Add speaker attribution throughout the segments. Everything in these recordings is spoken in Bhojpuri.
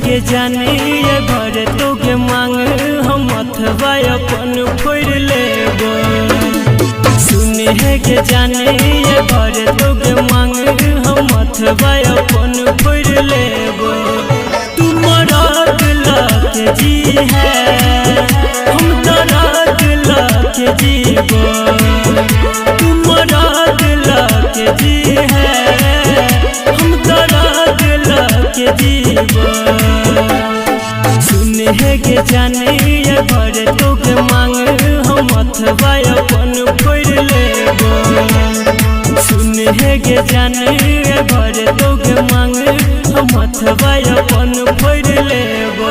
Speaker 1: के जाने ये भर तो के मांग हम अथवा अपन फोड़ लेबो। सुने है के जाने ये भर तो के मांग हम अथवा अपन फोड़ लेबो। तुम्हारा दिल के जी है हम तारा दिल के जीवो। तुम्हारा दिल के जी है हम तारा दिल के जीवो। सुने है के जाने ये भर तो के मांग हम अथवा अपन फोड़ लेबो। सुने है के जाने ये भर तो के मांग हम अथवा अपन फोड़ लेबो।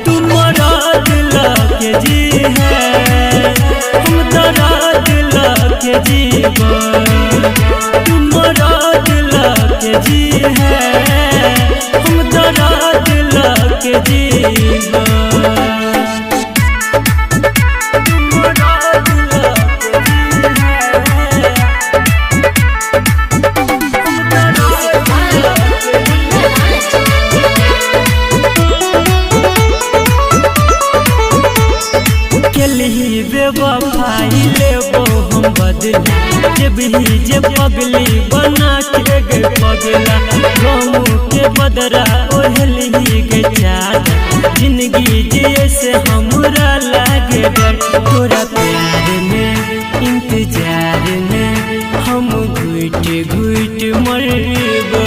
Speaker 1: तुम्हारा दिल के जी है हम तारा दिल के जीवो। तुम्हारा दिल के जी है हम तारा दिल के जीवो। बेवफाई लेबो हम बदला जब ही जे पगली बना के गए पगला। गम के बदरा ओढ़ली के चादर जिंदगी जिए से हमरा लागे डर। तोरा प्यार में इंतजार में हम घुट घुट मरबो।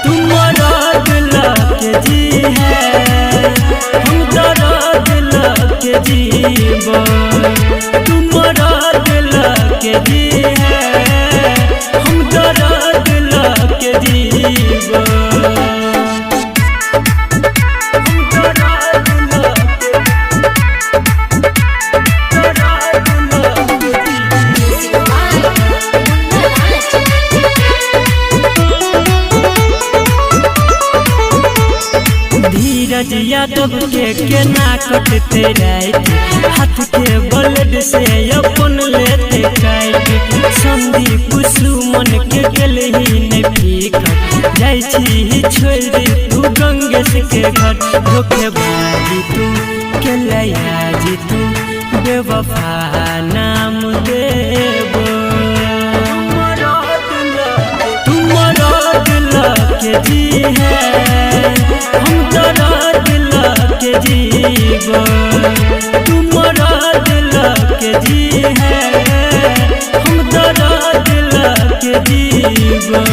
Speaker 1: तुम्हारा दिल के जी है हम तारा दिल के जीवो। तुम्हारा दिल के जी है हम तारा दिल के जीवो। धीरज यादव के ना कटते रात हाथ के ब्लेड से अपन लेते काट। संदीप सुमन के गेल ही नहीं फीका जाई छी छोड़ तू गंगेश के घर। धोखेबाजी तू के लयाजी तू बेवफा नाम देबो। तुम्हारा दिल के जी है हम तारा दिल के जीवो। तुम्हारा दिल के जी है हम तारा दिल के जीवो।